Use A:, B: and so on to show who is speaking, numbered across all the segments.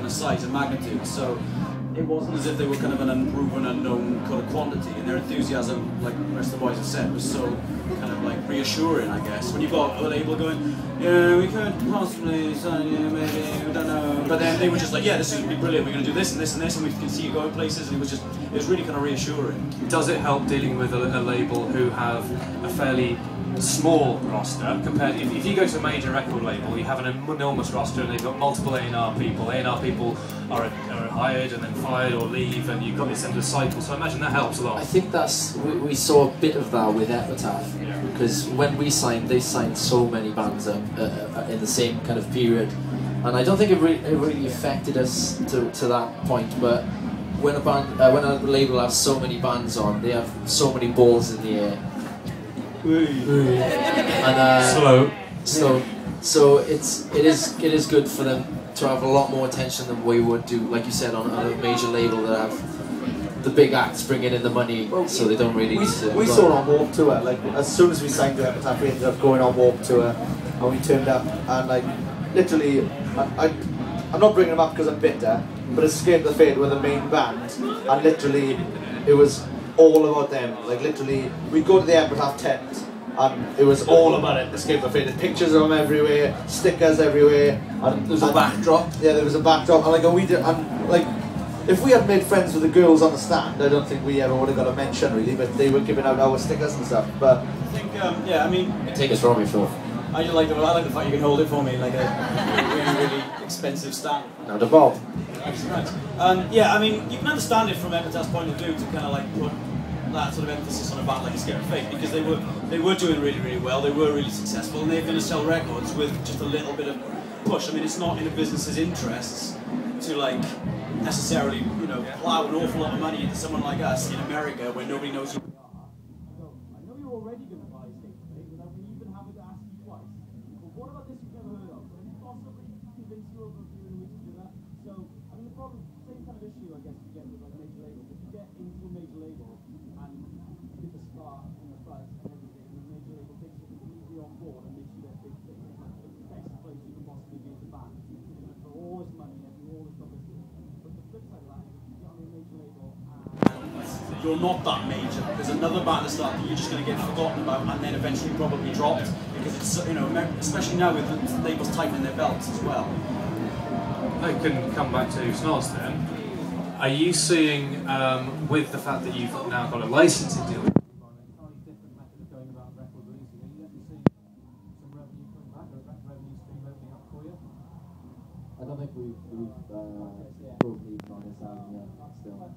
A: of size and magnitude. So it wasn't as if they were kind of an unproven, unknown kind of quantity, and their enthusiasm, like the rest of the boys have said, was so kind of like reassuring, I guess. When you've got a label going, yeah, we could possibly sign you, maybe, we don't know. But then they were just like, yeah, this is going to be brilliant, we're going to do this and this and this, and we can see you going places, and it was really kind of reassuring.
B: Does it help dealing with a label who have a fairly small roster compared if you go to a major record label, you have an enormous roster and they've got multiple A&R people. A&R people are hired and then fired or leave, and you've got this endless cycle, so I imagine that helps a lot.
C: I think we saw a bit of that with Epitaph, because when we signed, they signed so many bands up in the same kind of period, and I don't think it really affected us to that point, but when a label has so many bands on, they have so many balls in the air. And, so it is good for them to have a lot more attention than we would do, like you said, on a major label that have the big acts bringing in the money, so they don't really.
D: We saw it on Warped Tour. Like as soon as we signed to Epitaph, we ended up going on Warped Tour, and we turned up, and like literally, I'm not bringing them up because I'm bitter, but Escape the Fate were the main band, and literally it was all about them. Like literally, we'd go to the Epitaph tent, and it was all about it. Escape the Fate. There's pictures of them everywhere, stickers everywhere, and
A: there was a backdrop.
D: Yeah, there was a backdrop, and like if we had made friends with the girls on the stand, I don't think we ever would have got a mention really. But they were giving out our stickers and stuff. But
A: I think, yeah, I mean,
C: take us from me, Phil.
A: I like the fact you can hold it for me, like a really expensive stand.
D: Now the Bob.
A: Right. Yeah, I mean, you can understand it from Epitaph's point of view to kind of like put that sort of emphasis on a band like Escape the Fate, because they were doing really, really well, they were really successful, and they're going to sell records with just a little bit of push. I mean, it's not in a business's interests to like necessarily, you know, plow an awful lot of money into someone like us in America where nobody knows who we are. So, I know you're already going to buy Escape the Fate without me even having to ask you twice. But what about this you've never heard of? Can you possibly convince you over a few weeks to do that? So, I mean, the problem, same kind of issue, I guess, you get with like major labels. If you get into a major label and you get the start and the buzz and everything, and the major label takes you completely on board and makes you their big thing, it's like the best place you can possibly be as a band. You're going to throw all this money at you, all this publicity. But the flip side of that is if you get on a major label and you're not that major, there's another band that starts that you're just going to get forgotten about and then eventually probably dropped, because it's, you know, especially now with the labels tightening their belts as well.
B: I can come back to Snoz then. Are you seeing, with the fact that you've now got a licensing deal,
C: I don't think we've broken even on this album yet, still.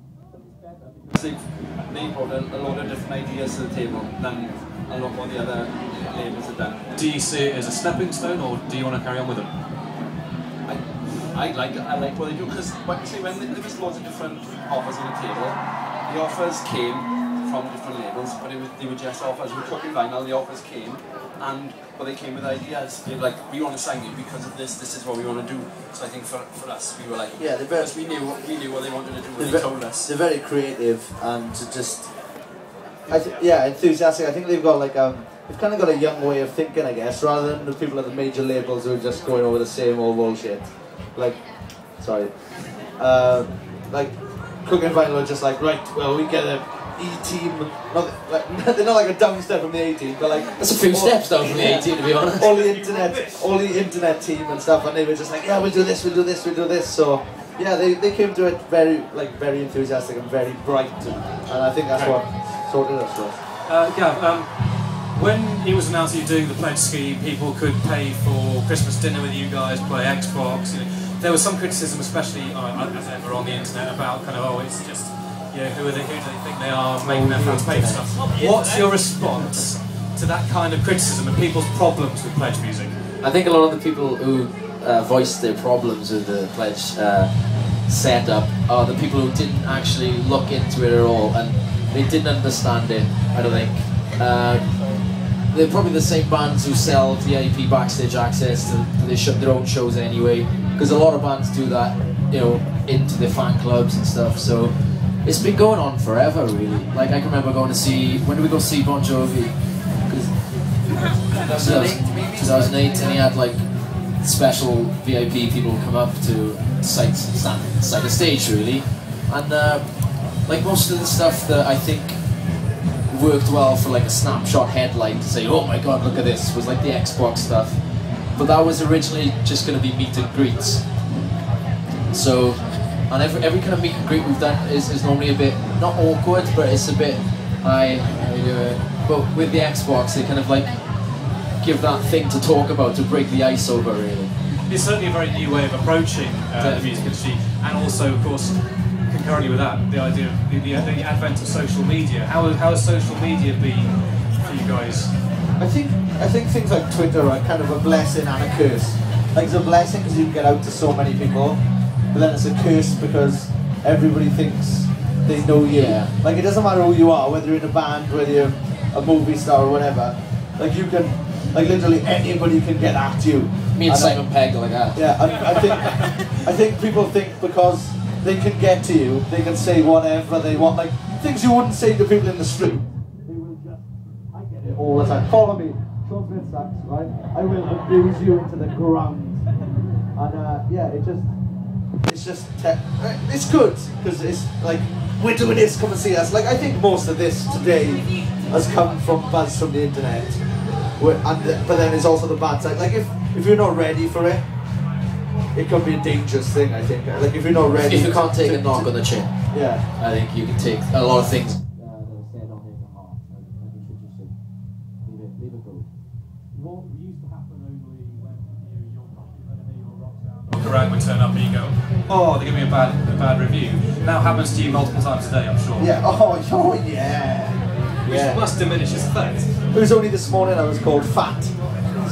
E: They brought a lot of different ideas to the table than a lot more the other labels have done.
B: do you see it as a stepping stone, or do you want to carry on with them?
E: I like what they do, because when there was loads of different offers on the table, the offers came from different labels, but they were just offers. We were talking vinyl, the offers came, but they came with ideas. They were like, we want to sign you because of this is what we want to do. So I think for us, we were like,
D: yeah,
E: because we knew what they wanted to do when they told us.
D: They're very creative and just, enthusiastic. I think they've got like they've kind of got a young way of thinking, I guess, rather than the people at the major labels who are just going over the same old bullshit. Like, sorry, like Cooking Vinyl are just like, right, well, we get a E-team, they're not like a down step from the A-team, but like
C: that's a few steps down from the A-team, to be honest.
D: all the internet team and stuff, and they were just like, yeah, we'll do this. So yeah, they came to it very enthusiastic and very bright, and I think that's what sorted us for.
B: Gav, when it was announced that you're doing the pledge scheme, people could pay for Christmas dinner with you guys, play Xbox. You know, there was some criticism, especially as ever on the internet, about kind of, oh, it's just, you know, who do they think they are, making their fans pay for stuff. What's your response to that kind of criticism and people's problems with pledge music?
C: I think a lot of the people who voiced their problems with the pledge setup are the people who didn't actually look into it at all, and they didn't understand it, I don't think. They're probably the same bands who sell VIP backstage access to their own shows anyway, because a lot of bands do that, you know, into their fan clubs and stuff. So it's been going on forever, really. Like, I can remember going to see, when did we go see Bon Jovi? 2008, and he had like special VIP people come up to stand side of stage really, and like most of the stuff that I think worked well for like a snapshot headline to say, oh my god, look at this, was like the Xbox stuff, but that was originally just going to be meet and greets. So, and every kind of meet and greet we've done is normally a bit, not awkward, but it's a bit, how you do it. But with the Xbox, they kind of like give that thing to talk about to break the ice over really.
B: It's certainly a very new way of approaching the music industry, and also, of course, concurrently with that, the idea of the advent of social media. How has social media been for you guys?
D: I think things like Twitter are kind of a blessing and a curse. Like it's a blessing because you can get out to so many people, but then it's a curse because everybody thinks they know you. Yeah. Like it doesn't matter who you are, whether you're in a band, whether you're a movie star or whatever. Like you can, like literally anybody can get at you.
C: Me and Simon Pegg like that.
D: Yeah, I think people think because they can get to you, they can say whatever they want, like things you wouldn't say to people in the street. They will just, I get it all the time. Follow me, Sean Smith sucks, right? I will abuse you into the ground. And yeah, it's good because it's like we're doing this, come and see us. Like I think most of this today has come from buzz from the internet, but then it's also the bad side. Like if you're not ready for it, it can be a dangerous thing. I think. Like if you're not ready,
C: if you can't take a knock on the chin,
D: yeah,
C: I think you can take a lot of things.
B: What used to happen only when you're rock around would turn up and you go, oh, they're giving me a bad review. Now happens to you multiple times a day, I'm sure.
D: Yeah. Oh yeah.
B: Which must diminish its effect.
D: It was only this morning I was called fat.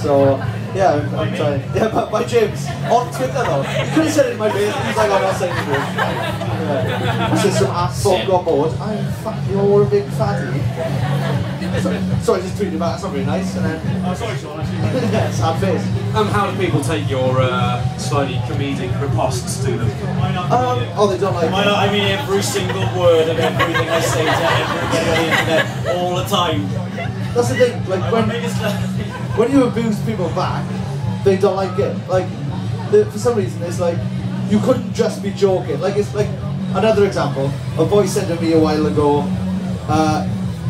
D: So yeah, I'm trying. Yeah, but by James on Twitter though, he could have said it in my face. He's like, I'm not saying it. Yeah. This is some asshole got bored. I'm fat. You're a big fatty. So I just tweeted back. That's not very nice. And then.
B: Oh, sorry, Sean.
D: Yeah, sad face.
B: How do people take your slightly comedic ripostes to them?
D: Oh, they don't like.
A: I mean every single word of everything I say to everybody on the internet all the time.
D: That's the thing. Like when you abuse people back, they don't like it. Like for some reason, it's like you couldn't just be joking. Like it's like another example. A boy said to me a while ago,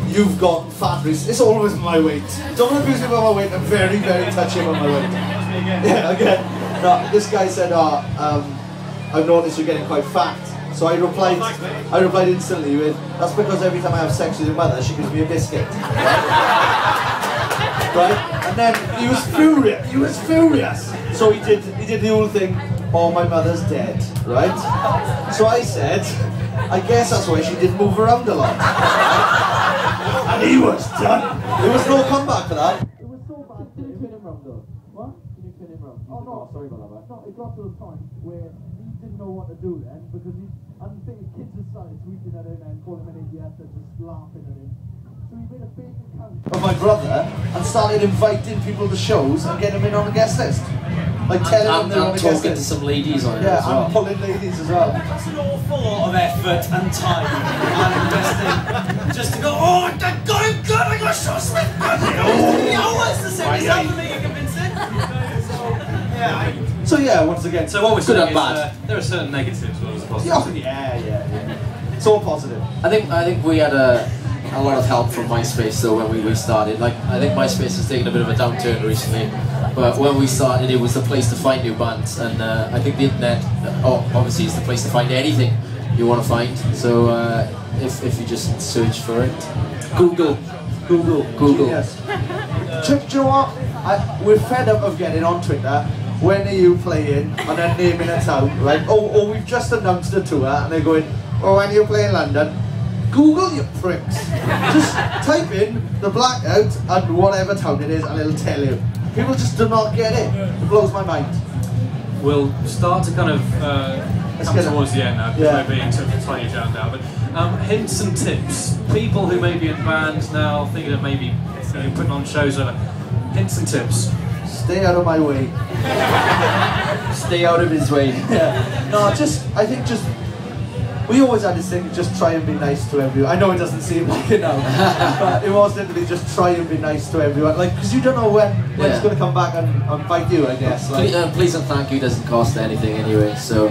D: "You've got fat wrists." It's always my weight. Don't abuse me about my weight. I'm very, very touchy about my weight. Yeah, again. No, this guy said, "I've noticed you're getting quite fat." So I replied instantly with, "That's because every time I have sex with your mother, she gives me a biscuit." Right? And then he was furious. So he did the whole thing, "Oh, my mother's dead," right? So I said, "I guess that's why she didn't move around a lot." And he was done. There was no comeback for that. It was so bad. Did you turn him round though? What? Did you turn him round? Oh no, sorry about that. No, it got to the point where he didn't know what to do then because I'm thinking kids had started tweeting at him and calling him an idiot and just laughing at him. So he made a fake account of my brother and started inviting people to shows and getting them in on the guest list. Like telling them they're on the guest
C: talking to
D: list.
C: some ladies on it
D: Yeah,
C: as well.
D: and pulling ladies as well.
A: That's an awful lot of effort and time and investing just to go, oh, I got Sean Smith. Hours to say this doesn't make it convincing.
D: So yeah, once again.
B: So what we're
C: Good
B: saying
C: and bad.
B: is there are certain negatives as well as positives.
D: Yeah. It's all positive.
C: I think we had a lot of help from MySpace though when we started. Like I think MySpace has taken a bit of a downturn recently, but when we started, it was the place to find new bands, and I think the internet, obviously, is the place to find anything you want to find. So if you just search for it, Google.
D: Yes. Do you know what? We're fed up of getting on Twitter. When are you playing? And then naming a town, right? Oh, we've just announced a tour, and they're going, oh, when are you playing London? Google, you pricks. Just type in the Blackout and whatever town it is, and it'll tell you. People just do not get it. It blows my mind.
B: We'll start to kind of come towards the end now, because we're being sort of slightly jammed out. But hints and tips. People who may be in bands now, thinking of maybe putting on shows, or hints and tips.
D: Stay out of my way.
C: stay out of his way.
D: Yeah. No, I think we always had this thing, just try and be nice to everyone. I know it doesn't seem like it now, but it was literally just try and be nice to everyone. Like, because you don't know when it's going to come back and bite you, I guess. Like,
C: Please and thank you doesn't cost anything anyway, so